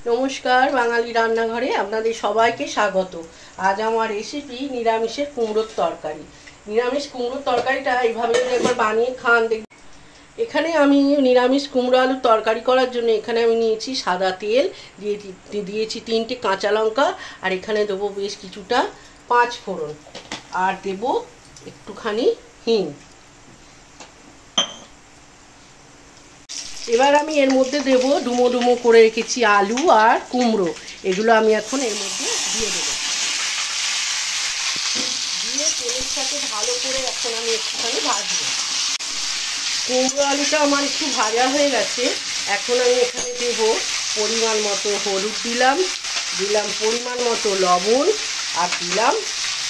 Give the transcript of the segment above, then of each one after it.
নমস্কার, বাঙালি রান্নাঘরে আপনাদের সবাইকে স্বাগত। আজ আমার রেসিপি নিরামিষের কুমড়োর তরকারি। নিরামিষ কুমড়োর তরকারিটা এইভাবে যদি একবার বানিয়ে খান দেখবেন। এখানে আমি নিরামিষ কুমড়ো আলুর তরকারি করার জন্য এখানে আমি নিয়েছি সাদা তেল, দিয়েছি 3টে কাঁচা লঙ্কা, আর এখানে দেবো বেশ কিছুটা 5 ফোড়ন, আর দেব একটুখানি হিং। এবার আমি এর মধ্যে দেব ডুমো ডুমো করে রেখেছি আলু আর কুমড়ো, এগুলো আমি এখন এর মধ্যে দিয়ে দেবো। দিয়ে তেলের সাথে ভালো করে এখন আমি একটুখানি ভাজবো। কুমড়ো আলুটা আমার একটু ভাজা হয়ে গেছে। এখন আমি এখানে দেবো পরিমাণ মতো হলুদ, দিলাম পরিমাণ মতো লবণ, আর দিলাম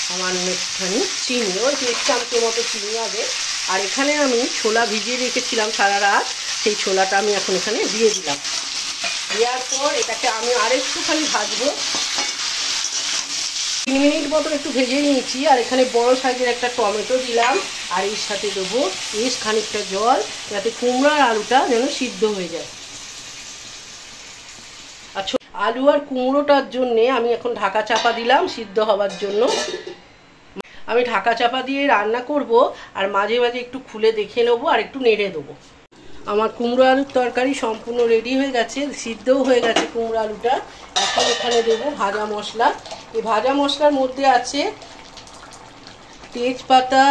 সামান্য একটুখানি চিনি, ওই 1 চামচের মতো চিনি হবে। আর এখানে আমি ছোলা ভিজিয়ে রেখেছিলাম সারা রাত, সেই ছোলাটা আমি এখন এখানে দিয়ে দিলাম। দেওয়ার পর এটাকে আমি আরেকটুখানি ভাজবো। 3 মিনিট মতো একটু ভেজে নিয়েছি। আর এখানে বড় সাইজের একটা টমেটো দিলাম, আর এর সাথে দেবো বেশ খানিকটা জল, যাতে কুমড়ো আর আলুটা যেন সিদ্ধ হয়ে যায়। আচ্ছা, আলু আর কুমড়োটার জন্যে আমি এখন ঢাকা চাপা দিলাম সিদ্ধ হবার জন্য। আমি ঢাকা চাপা দিয়ে রান্না করব, আর মাঝে মাঝে একটু খুলে দেখে নেবো আর একটু নেড়ে দেবো। আমার কুমড়ো আলুর তরকারি সম্পূর্ণ রেডি হয়ে গেছে, সিদ্ধও হয়ে গেছে কুমড়ো আলুটা। এখন এখানে দেবো ভাজা মশলা। এই ভাজা মশলার মধ্যে আছে তেজপাতা,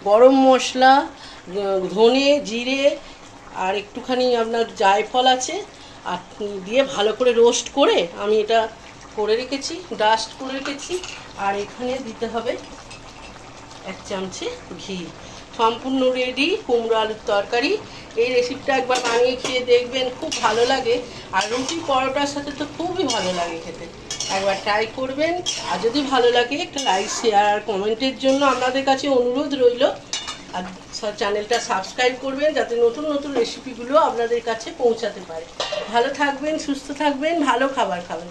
গরম মশলা, ধনে, জিরে, আর একটুখানি আপনার জায়ফল আছে, আর দিয়ে ভালো করে রোস্ট করে আমি এটা করে রেখেছি, ডাস্ট করে রেখেছি। আর এখানে দিতে হবে 1 চামচে ঘি। সম্পূর্ণ রেডি কুমড়ো আলুর তরকারি। এই রেসিপিটা একবার বানিয়ে খেয়ে দেখবেন, খুব ভালো লাগে। আর রুটি পরোটার সাথে তো খুবই ভালো লাগে খেতে। একবার ট্রাই করবেন, আর যদি ভালো লাগে একটা লাইক, শেয়ার আর কমেন্টের জন্য আপনাদের কাছে অনুরোধ রইল। আর চ্যানেলটা সাবস্ক্রাইব করবেন, যাতে নতুন নতুন রেসিপিগুলো আপনাদের কাছে পৌঁছাতে পারে। ভালো থাকবেন, সুস্থ থাকবেন, ভালো খাবার খাবেন।